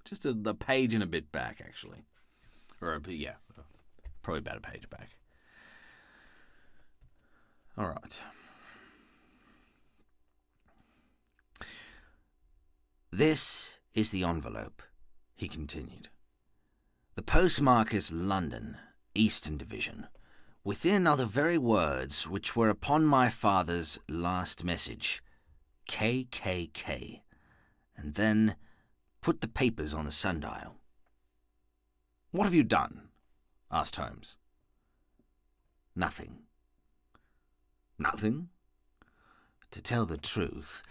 Just the page and a bit back, actually. Yeah, probably about a page back. All right. This is the envelope, he continued. The postmark is London, Eastern Division. Within are the very words which were upon my father's last message, KKK, and then put the papers on the sundial. What have you done? Asked Holmes. Nothing. Nothing? To tell the truth,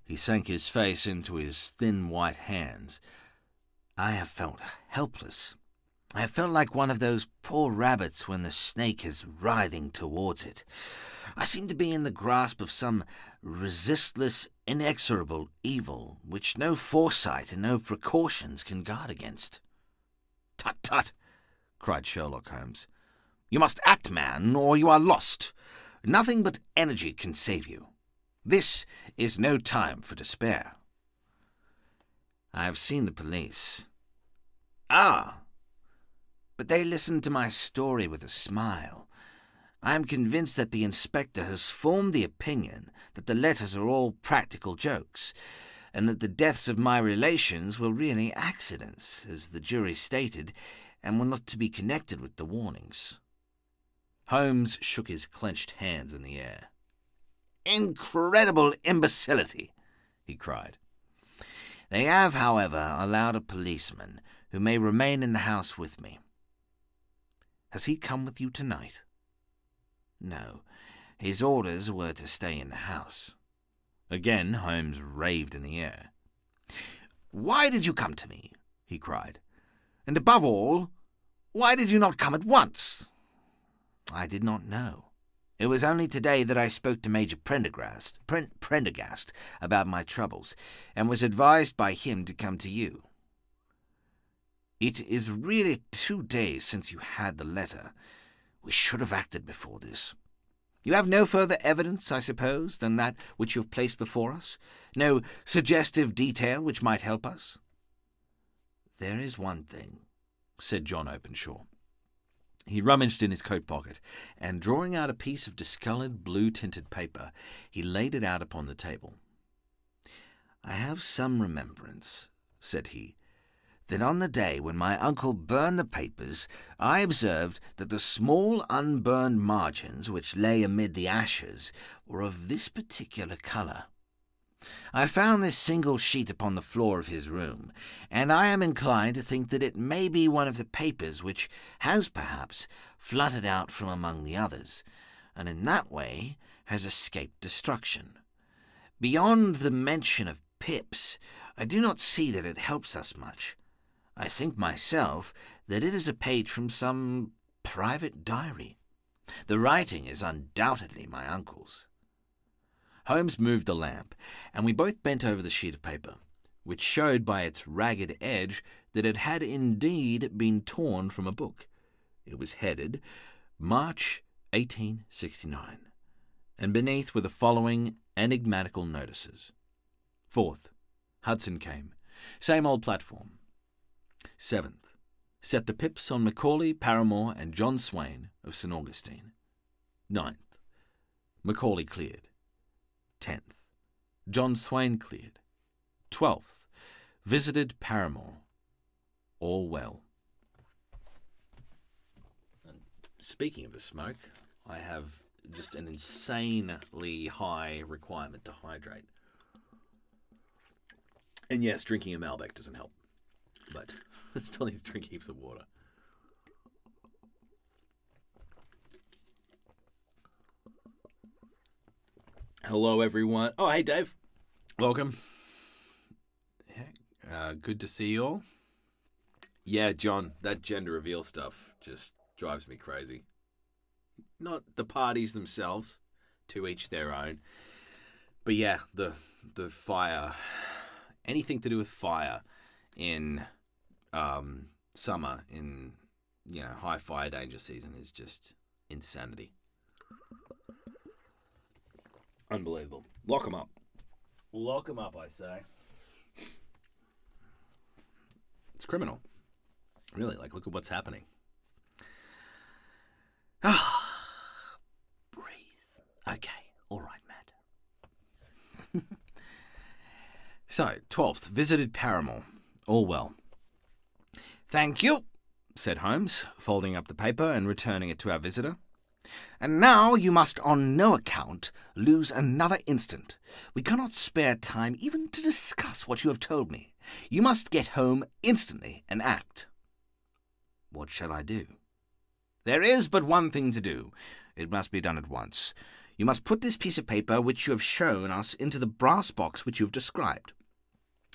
he sank his face into his thin white hands. I have felt helpless. I have felt like one of those poor rabbits when the snake is writhing towards it. I seem to be in the grasp of some resistless, inexorable evil which no foresight and no precautions can guard against. Tut, tut, cried Sherlock Holmes. You must act, man, or you are lost. Nothing but energy can save you. This is no time for despair. I have seen the police. Ah! But they listened to my story with a smile. I am convinced that the inspector has formed the opinion that the letters are all practical jokes, and that the deaths of my relations were really accidents, as the jury stated, and were not to be connected with the warnings. Holmes shook his clenched hands in the air. Incredible imbecility, he cried. They have, however, allowed a policeman who may remain in the house with me. Has he come with you tonight? No, his orders were to stay in the house. Again Holmes raved in the air. Why did you come to me? He cried. And above all, why did you not come at once? I did not know. It was only today that I spoke to Major Prendergast about my troubles, and was advised by him to come to you. It is really 2 days since you had the letter. We should have acted before this. You have no further evidence, I suppose, than that which you have placed before us? No suggestive detail which might help us? There is one thing, said John Openshaw. He rummaged in his coat pocket, and drawing out a piece of discoloured blue-tinted paper, he laid it out upon the table. I have some remembrance, said he, that on the day when my uncle burned the papers, I observed that the small unburned margins which lay amid the ashes were of this particular colour. I found this single sheet upon the floor of his room, and I am inclined to think that it may be one of the papers which has, perhaps, fluttered out from among the others, and in that way has escaped destruction. Beyond the mention of pips, I do not see that it helps us much. I think myself that it is a page from some private diary. The writing is undoubtedly my uncle's. Holmes moved the lamp, and we both bent over the sheet of paper, which showed by its ragged edge that it had indeed been torn from a book. It was headed March 1869, and beneath were the following enigmatical notices. 4th, Hudson came. Same old platform. 7th, set the pips on Macaulay, Paramore, and John Swain of St. Augustine. 9th, Macaulay cleared. 10th, John Swain cleared. 12th, visited Paramore. All well. And speaking of the smoke, I have just an insanely high requirement to hydrate. And yes, drinking a Malbec doesn't help, but I still need to drink heaps of water. Hello, everyone. Oh, hey, Dave. Welcome. Good to see you all. Yeah, John, that gender reveal stuff just drives me crazy. Not the parties themselves, to each their own. But yeah, the fire, anything to do with fire in summer, in high fire danger season, is just insanity. Unbelievable. Lock 'em up. Lock 'em up, I say. It's criminal. Really, like, look at what's happening. Breathe. Okay, all right, Matt. So, 12th, visited Paramore. All well. Thank you, said Holmes, folding up the paper and returning it to our visitor. And now you must on no account lose another instant. We cannot spare time even to discuss what you have told me. You must get home instantly and act. What shall I do? There is but one thing to do. It must be done at once. You must put this piece of paper which you have shown us into the brass box which you have described.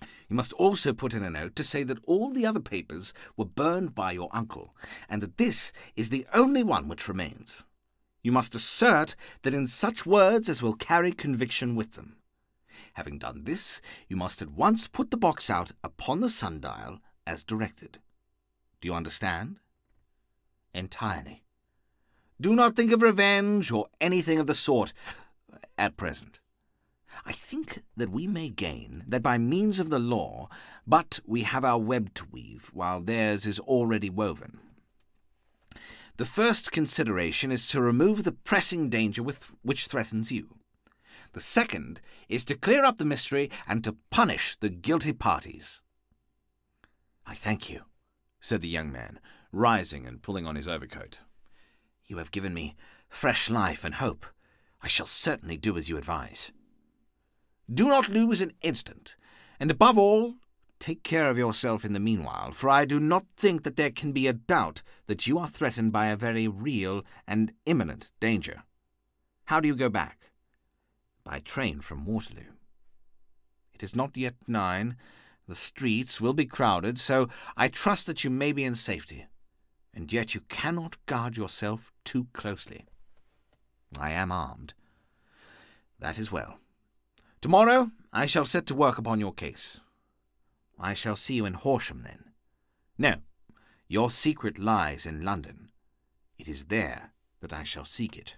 You must also put in a note to say that all the other papers were burned by your uncle, and that this is the only one which remains. You must assert that in such words as will carry conviction with them. Having done this, you must at once put the box out upon the sundial as directed. Do you understand? Entirely. Do not think of revenge or anything of the sort at present. I think that we may gain that by means of the law, but we have our web to weave, while theirs is already woven. The first consideration is to remove the pressing danger which threatens you. The second is to clear up the mystery and to punish the guilty parties. I thank you, said the young man, rising and pulling on his overcoat. You have given me fresh life and hope. I shall certainly do as you advise. Do not lose an instant, and above all, take care of yourself in the meanwhile, for I do not think that there can be a doubt that you are threatened by a very real and imminent danger. How do you go back? By train from Waterloo. It is not yet 9. The streets will be crowded, so I trust that you may be in safety, and yet you cannot guard yourself too closely. I am armed. That is well. Tomorrow I shall set to work upon your case. I shall see you in Horsham then. No, your secret lies in London. It is there that I shall seek it.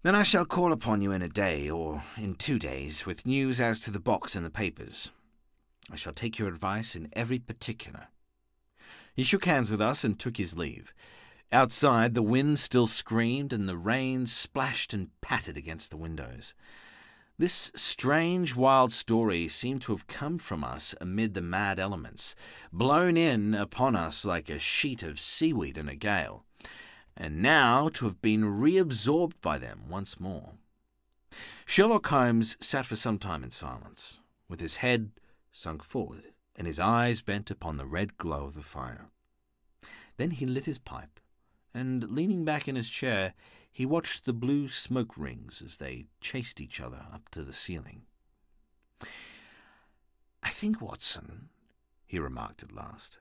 Then I shall call upon you in a day or in 2 days with news as to the box and the papers. I shall take your advice in every particular. He shook hands with us and took his leave. Outside, the wind still screamed and the rain splashed and pattered against the windows. This strange, wild story seemed to have come from us amid the mad elements, blown in upon us like a sheet of seaweed in a gale, and now to have been reabsorbed by them once more. Sherlock Holmes sat for some time in silence, with his head sunk forward and his eyes bent upon the red glow of the fire. Then he lit his pipe, and, leaning back in his chair, he watched the blue smoke rings as they chased each other up to the ceiling. I think, Watson, he remarked at last,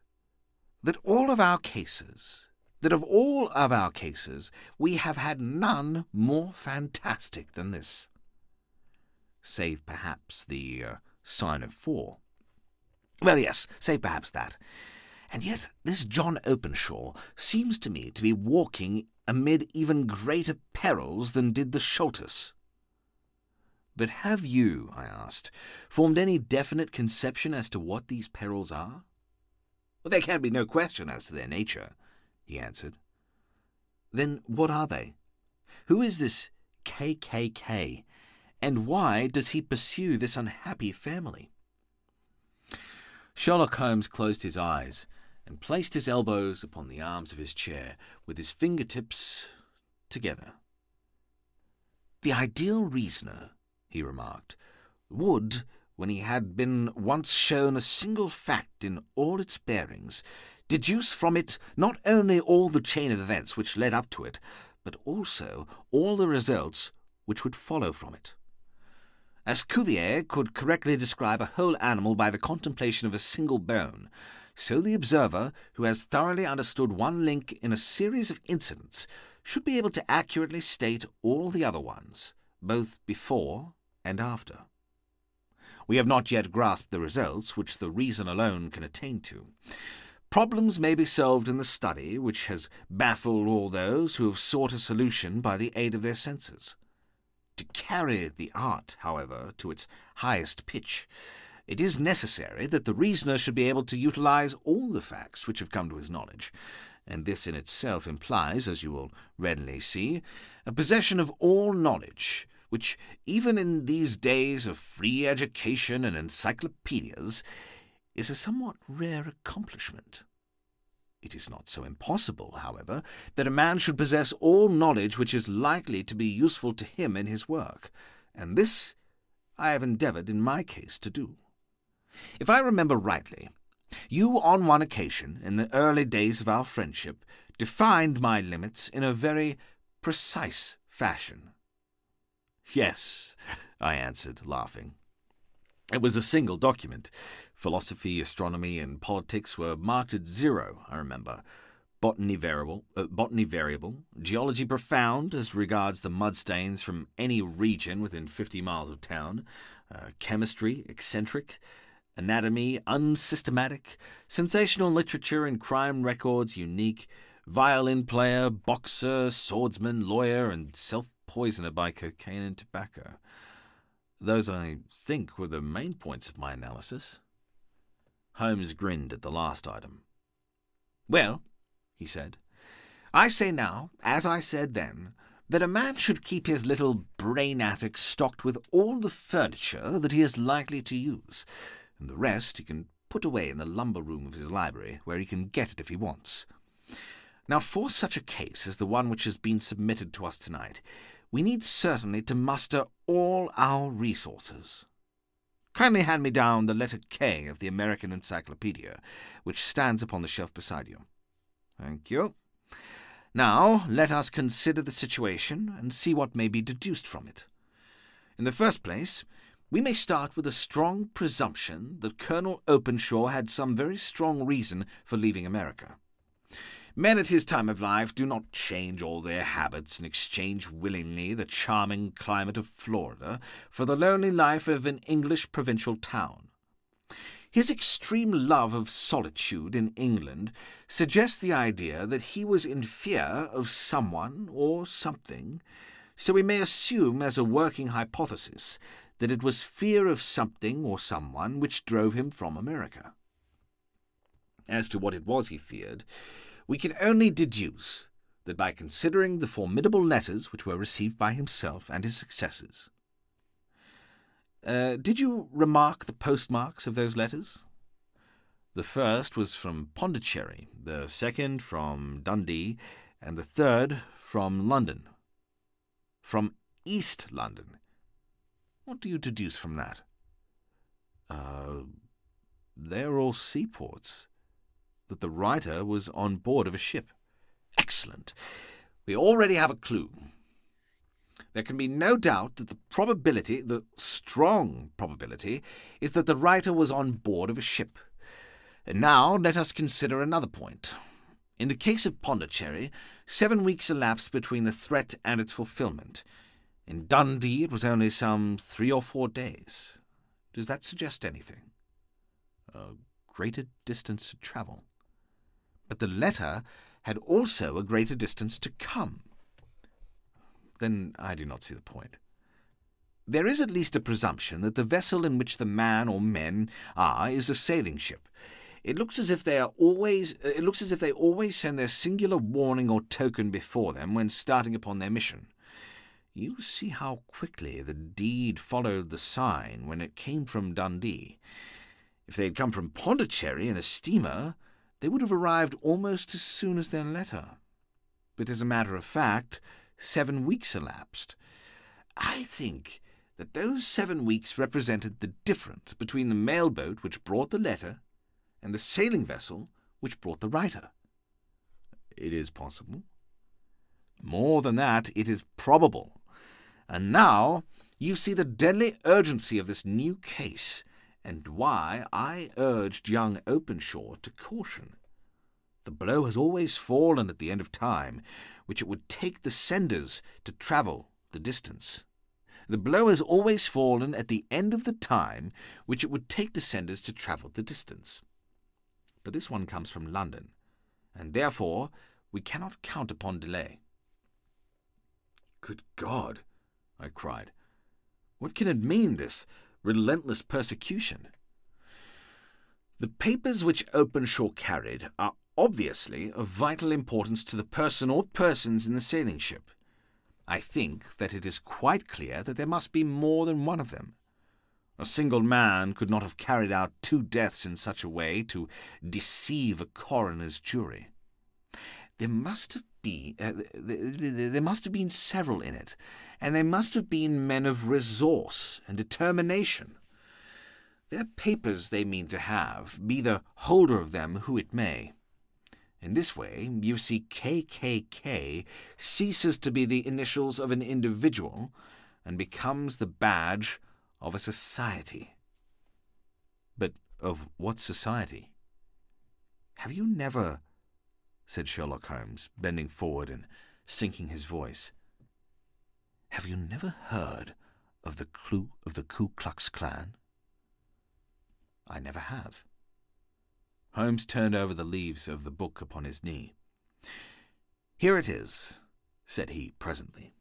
that of all of our cases, we have had none more fantastic than this. Save perhaps the sign of 4. Well, yes, save perhaps that. And yet this John Openshaw seems to me to be walking amid even greater perils than did the Sholtus. But have you, I asked, formed any definite conception as to what these perils are? Well, there can be no question as to their nature, he answered. Then what are they? Who is this KKK, and why does he pursue this unhappy family? Sherlock Holmes closed his eyes and placed his elbows upon the arms of his chair, with his fingertips together. The ideal reasoner, he remarked, would, when he had been once shown a single fact in all its bearings, deduce from it not only all the chain of events which led up to it, but also all the results which would follow from it. As Cuvier could correctly describe a whole animal by the contemplation of a single bone, so the observer, who has thoroughly understood one link in a series of incidents, should be able to accurately state all the other ones, both before and after. We have not yet grasped the results which the reason alone can attain to. Problems may be solved in the study which has baffled all those who have sought a solution by the aid of their senses. To carry the art, however, to its highest pitch, It is necessary that the reasoner should be able to utilize all the facts which have come to his knowledge, and this in itself implies, as you will readily see, a possession of all knowledge, which, even in these days of free education and encyclopedias, is a somewhat rare accomplishment. It is not so impossible, however, that a man should possess all knowledge which is likely to be useful to him in his work, and this I have endeavoured in my case to do. If I remember rightly, you on one occasion, in the early days of our friendship, defined my limits in a very precise fashion. Yes, I answered, laughing. It was a single document. Philosophy, astronomy, and politics were marked at 0, I remember. Botany variable, geology profound as regards the mudstains from any region within 50 miles of town, chemistry eccentric, anatomy unsystematic, sensational literature and crime records unique, violin player, boxer, swordsman, lawyer, and self-poisoner by cocaine and tobacco. Those, I think, were the main points of my analysis. Holmes grinned at the last item. Well, he said, I say now, as I said then, that a man should keep his little brain attic stocked with all the furniture that he is likely to use, and the rest he can put away in the lumber room of his library, where he can get it if he wants. Now, for such a case as the one which has been submitted to us tonight, we need certainly to muster all our resources. Kindly hand me down the letter K of the American Encyclopedia, which stands upon the shelf beside you. Thank you. Now, let us consider the situation and see what may be deduced from it. In the first place, we may start with a strong presumption that Colonel Openshaw had some very strong reason for leaving America. Men at his time of life do not change all their habits and exchange willingly the charming climate of Florida for the lonely life of an English provincial town. His extreme love of solitude in England suggests the idea that he was in fear of someone or something, so we may assume as a working hypothesis that it was fear of something or someone which drove him from America. As to what it was he feared, we can only deduce that by considering the formidable letters which were received by himself and his successors. Did you remark the postmarks of those letters? The first was from Pondicherry, the second from Dundee, and the third from London. From East London. What do you deduce from that? They're all seaports. That the writer was on board of a ship. Excellent. We already have a clue. There can be no doubt that the strong probability, is that the writer was on board of a ship. And now let us consider another point. In the case of Pondicherry, 7 weeks elapsed between the threat and its fulfilment. In Dundee it was only some 3 or 4 days. Does that suggest anything? A greater distance to travel. But the letter had also a greater distance to come. Then I do not see the point. There is at least a presumption that the vessel in which the man or men are is a sailing ship. It looks as if they always send their singular warning or token before them when starting upon their mission. You see how quickly the deed followed the sign when it came from Dundee. If they had come from Pondicherry in a steamer, they would have arrived almost as soon as their letter. But as a matter of fact, 7 weeks elapsed. I think that those 7 weeks represented the difference between the mail-boat which brought the letter and the sailing vessel which brought the writer. It is possible. More than that, it is probable. And now you see the deadly urgency of this new case, and why I urged young Openshaw to caution. The blow has always fallen at the end of time, which it would take the senders to travel the distance. The blow has always fallen at the end of the time which it would take the senders to travel the distance. But this one comes from London, and therefore we cannot count upon delay. Good God, I cried. What can it mean, this relentless persecution? The papers which Openshaw carried are obviously of vital importance to the person or persons in the sailing ship. I think that it is quite clear that there must be more than one of them. A single man could not have carried out 2 deaths in such a way to deceive a coroner's jury. There must have been several in it, and they must have been men of resource and determination. Their papers they mean to have, be the holder of them who it may. In this way, you see, KKK ceases to be the initials of an individual and becomes the badge of a society. But of what society? Have you never, said Sherlock Holmes, bending forward and sinking his voice, have you never heard of the Ku Klux Klan? I never have. Holmes turned over the leaves of the book upon his knee. Here it is, said he presently.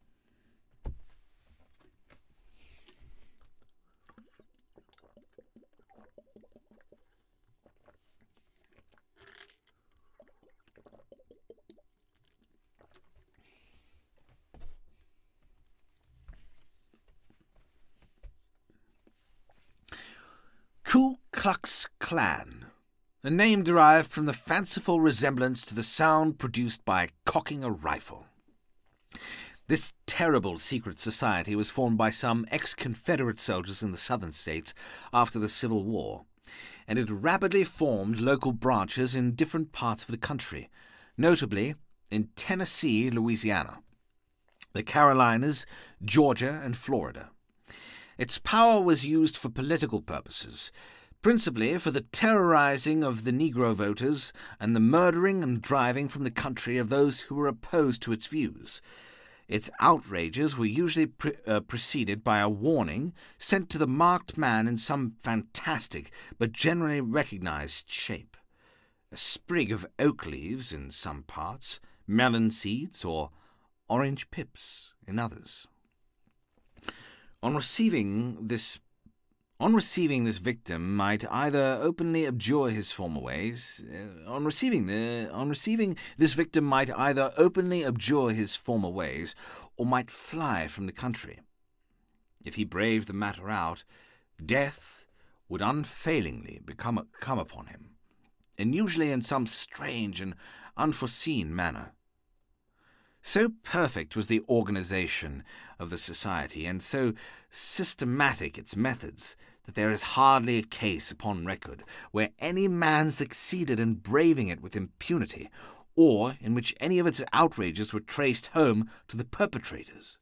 Ku Klux Klan, a name derived from the fanciful resemblance to the sound produced by cocking a rifle. This terrible secret society was formed by some ex-Confederate soldiers in the southern states after the Civil War, and it rapidly formed local branches in different parts of the country, notably in Tennessee, Louisiana, the Carolinas, Georgia, and Florida. Its power was used for political purposes, principally for the terrorizing of the Negro voters and the murdering and driving from the country of those who were opposed to its views. Its outrages were usually preceded by a warning sent to the marked man in some fantastic but generally recognized shape. A sprig of oak leaves in some parts, melon seeds, or orange pips in others. On receiving this victim might either openly abjure his former ways. On receiving this victim might either openly abjure his former ways, or might fly from the country. If he braved the matter out, death would unfailingly come upon him, and usually in some strange and unforeseen manner. So perfect was the organization of the society, and so systematic its methods, that there is hardly a case upon record where any man succeeded in braving it with impunity, or in which any of its outrages were traced home to the perpetrators.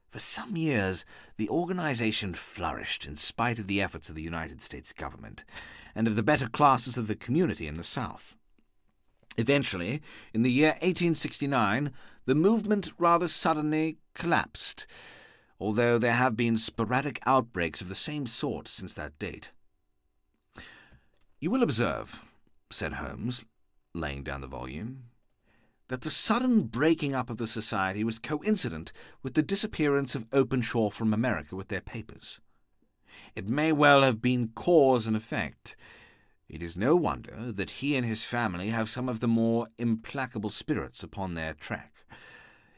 For some years the organization flourished in spite of the efforts of the United States government and of the better classes of the community in the South. Eventually, in the year 1869, the movement rather suddenly collapsed, although there have been sporadic outbreaks of the same sort since that date. You will observe, said Holmes, laying down the volume, that the sudden breaking up of the society was coincident with the disappearance of Openshaw from America with their papers. It may well have been cause and effect. It is no wonder that he and his family have some of the more implacable spirits upon their track.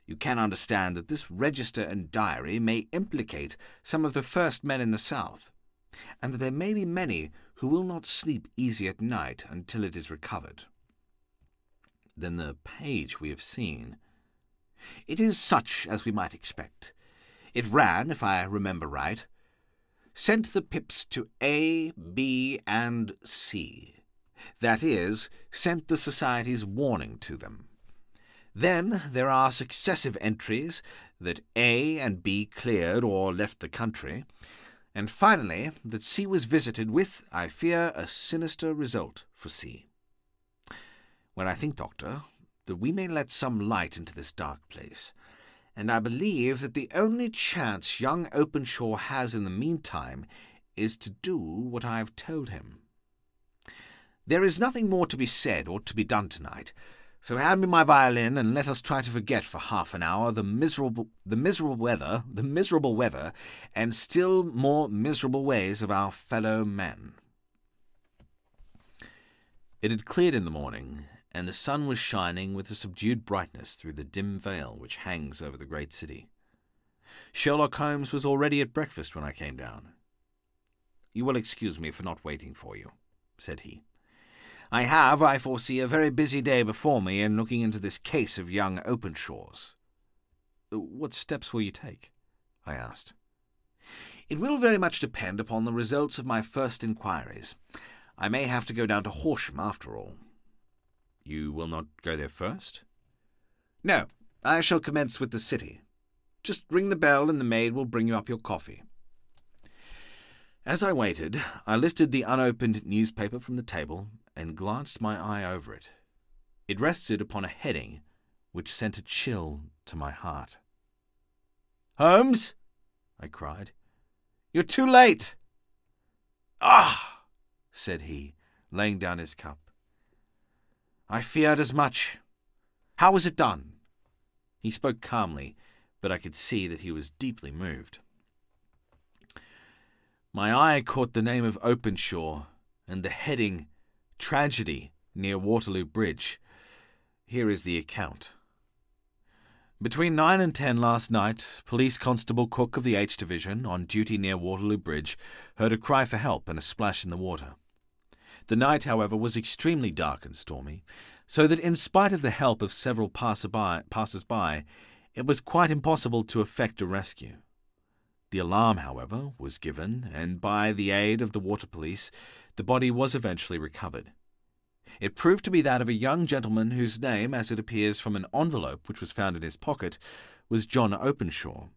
You can understand that this register and diary may implicate some of the first men in the South, and that there may be many who will not sleep easy at night until it is recovered. Then the page we have seen. It is such as we might expect. It ran, if I remember right, sent the pips to A, B, and C. That is, sent the society's warning to them. Then there are successive entries that A and B cleared or left the country, and finally that C was visited with, I fear, a sinister result for C. Well, I think, Doctor, that we may let some light into this dark place, and I believe that the only chance young Openshaw has in the meantime is to do what I have told him. There is nothing more to be said or to be done tonight, so hand me my violin and let us try to forget for half an hour the miserable weather, and still more miserable ways of our fellow men. It had cleared in the morning, and the sun was shining with a subdued brightness through the dim veil which hangs over the great city. Sherlock Holmes was already at breakfast when I came down. "You will excuse me for not waiting for you," said he. "I have, I foresee, a very busy day before me in looking into this case of young Openshaw's." "What steps will you take?" I asked. "It will very much depend upon the results of my first inquiries. I may have to go down to Horsham after all." "You will not go there first?" "No, I shall commence with the city. Just ring the bell and the maid will bring you up your coffee." As I waited, I lifted the unopened newspaper from the table and glanced my eye over it. It rested upon a heading which sent a chill to my heart. "Holmes," I cried, "you're too late." "Ah!" said he, laying down his cup. "I feared as much. How was it done?" He spoke calmly, but I could see that he was deeply moved. My eye caught the name of Openshaw and the heading, "Tragedy near Waterloo Bridge." Here is the account. "Between 9 and 10 last night, Police Constable Cook of the H Division, on duty near Waterloo Bridge, heard a cry for help and a splash in the water. The night, however, was extremely dark and stormy, so that in spite of the help of several passers-by, it was quite impossible to effect a rescue. The alarm, however, was given, and by the aid of the water police, the body was eventually recovered. It proved to be that of a young gentleman whose name, as it appears from an envelope which was found in his pocket, was John Openshaw,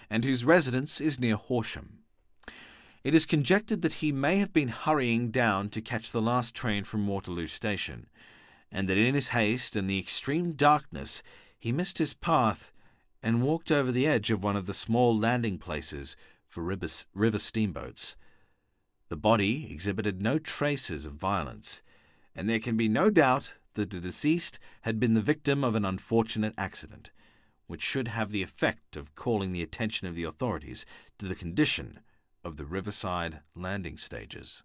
and whose residence is near Horsham. It is conjectured that he may have been hurrying down to catch the last train from Waterloo Station, and that in his haste and the extreme darkness he missed his path and walked over the edge of one of the small landing places for river steamboats. The body exhibited no traces of violence, and there can be no doubt that the deceased had been the victim of an unfortunate accident, which should have the effect of calling the attention of the authorities to the condition of the riverside landing stages.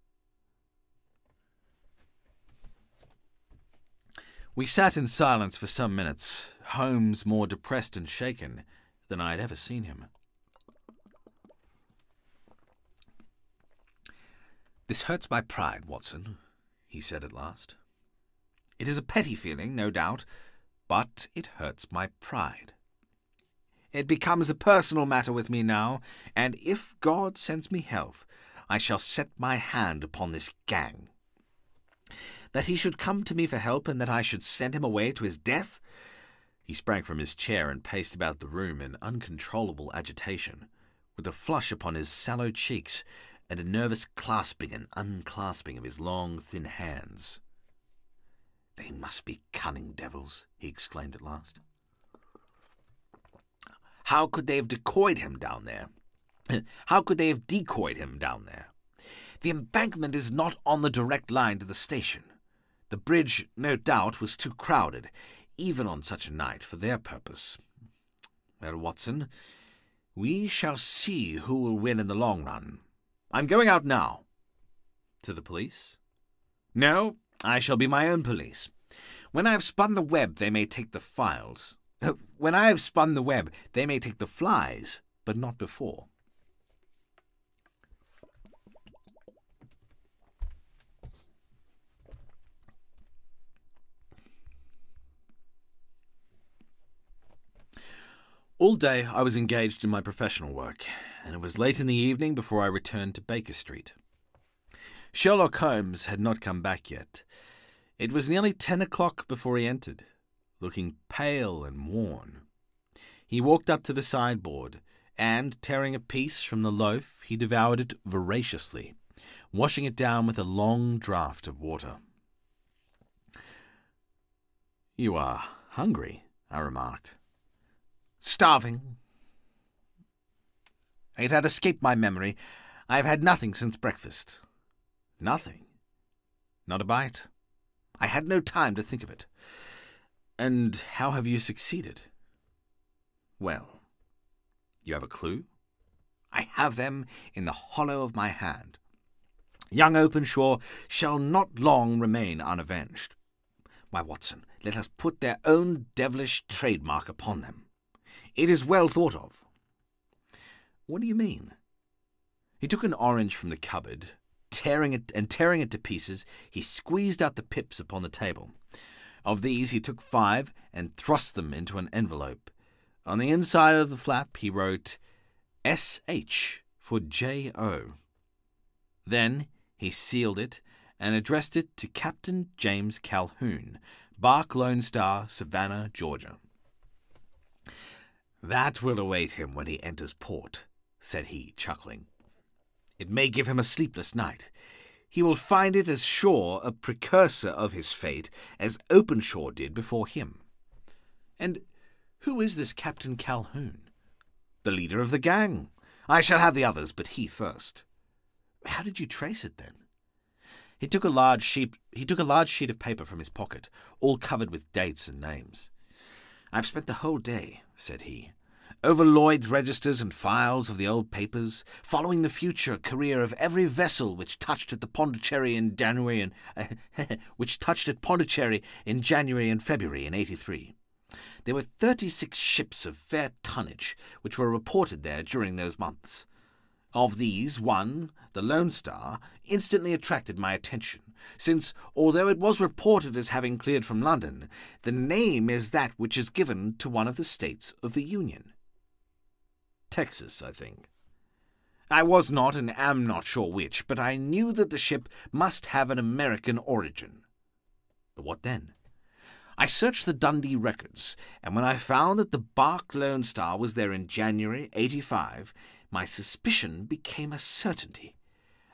We sat in silence for some minutes, Holmes more depressed and shaken than I had ever seen him. "This hurts my pride, Watson," he said at last. "It is a petty feeling, no doubt, but it hurts my pride. It becomes a personal matter with me now, and if God sends me health, I shall set my hand upon this gang. That he should come to me for help, and that I should send him away to his death?" He sprang from his chair and paced about the room in uncontrollable agitation, with a flush upon his sallow cheeks and a nervous clasping and unclasping of his long, thin hands. "They must be cunning devils," he exclaimed at last. "How could they have decoyed him down there? How could they have decoyed him down there? The embankment is not on the direct line to the station. The bridge, no doubt, was too crowded, even on such a night, for their purpose. Well, Watson, we shall see who will win in the long run. I'm going out now." "To the police?" "No, I shall be my own police. When I have spun the web, they may take the files. When I have spun the web, they may take the flies, but not before." All day I was engaged in my professional work, and it was late in the evening before I returned to Baker Street. Sherlock Holmes had not come back yet. It was nearly 10 o'clock before he entered, looking pale and worn. He walked up to the sideboard, and, tearing a piece from the loaf, he devoured it voraciously, washing it down with a long draught of water. "You are hungry," I remarked. "Starving. It had escaped my memory. I have had nothing since breakfast." "Nothing? Not a bite?" "I had no time to think of it." "And how have you succeeded?" "Well, you have a clue?" "I have them in the hollow of my hand. Young Openshaw shall not long remain unavenged. Why, Watson, let us put their own devilish trademark upon them. It is well thought of." "What do you mean?" He took an orange from the cupboard. Tearing it to pieces, he squeezed out the pips upon the table. Of these he took 5 and thrust them into an envelope. On the inside of the flap he wrote S.H. for J.O. Then he sealed it and addressed it to Captain James Calhoun, Bark Lone Star, Savannah, Georgia. "That will await him when he enters port," said he, chuckling. "It may give him a sleepless night. He will find it as sure a precursor of his fate as Openshaw did before him." "And who is this Captain Calhoun?" "The leader of the gang. I shall have the others, but he first." "How did you trace it, then?" He took a large sheet of paper from his pocket, all covered with dates and names. "I've spent the whole day," said he, "over Lloyd's registers and files of the old papers, following the future career of every vessel which touched at Pondicherry in January and February in '83. There were 36 ships of fair tonnage which were reported there during those months. Of these, one, the Lone Star, instantly attracted my attention, since, although it was reported as having cleared from London, the name is that which is given to one of the states of the Union." "Texas, I think." "I was not and am not sure which, but I knew that the ship must have an American origin." "What then?" "I searched the Dundee records, and when I found that the Bark Lone Star was there in January '85, my suspicion became a certainty.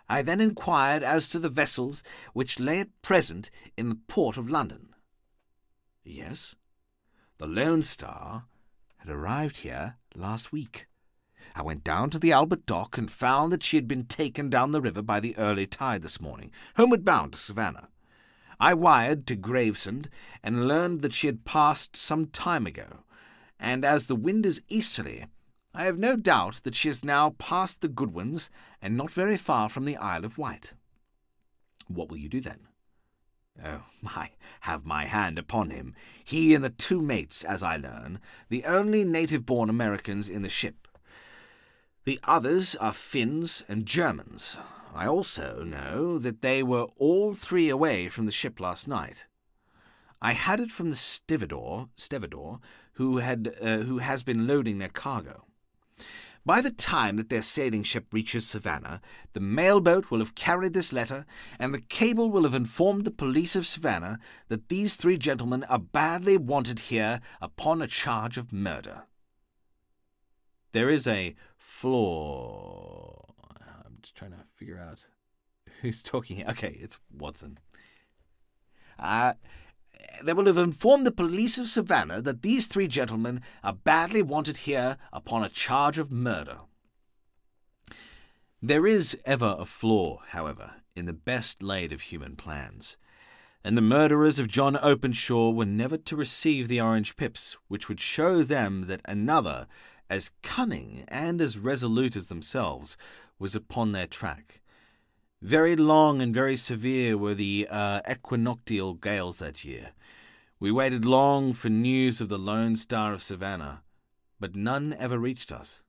I then inquired as to the vessels which lay at present in the port of London." "Yes?" "The Lone Star had arrived here last week. I went down to the Albert Dock and found that she had been taken down the river by the early tide this morning, homeward bound to Savannah. I wired to Gravesend and learned that she had passed some time ago, and as the wind is easterly, I have no doubt that she is now past the Goodwins and not very far from the Isle of Wight." "What will you do then?" "Oh, I have my hand upon him. He and the 2 mates, as I learn, the only native-born Americans in the ship. The others are Finns and Germans. I also know that they were all 3 away from the ship last night. I had it from the stevedore who has been loading their cargo. By the time that their sailing ship reaches Savannah, the mailboat will have carried this letter, and the cable will have informed the police of Savannah that these 3 gentlemen are badly wanted here upon a charge of murder." There is a flaw. I'm just trying to figure out who's talking here. Okay, it's Watson. "They will have informed the police of Savannah that these 3 gentlemen are badly wanted here upon a charge of murder." There is ever a flaw, however, in the best laid of human plans, and the murderers of John Openshaw were never to receive the orange pips, which would show them that another, as cunning and as resolute as themselves, was upon their track. Very long and very severe were the equinoctial gales that year. We waited long for news of the Lone Star of Savannah, but none ever reached us.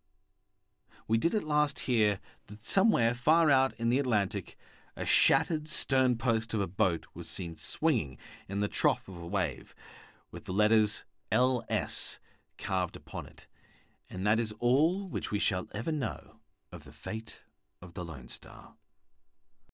We did at last hear that somewhere far out in the Atlantic a shattered stern post of a boat was seen swinging in the trough of a wave, with the letters L.S. carved upon it, and that is all which we shall ever know of the fate of the Lone Star.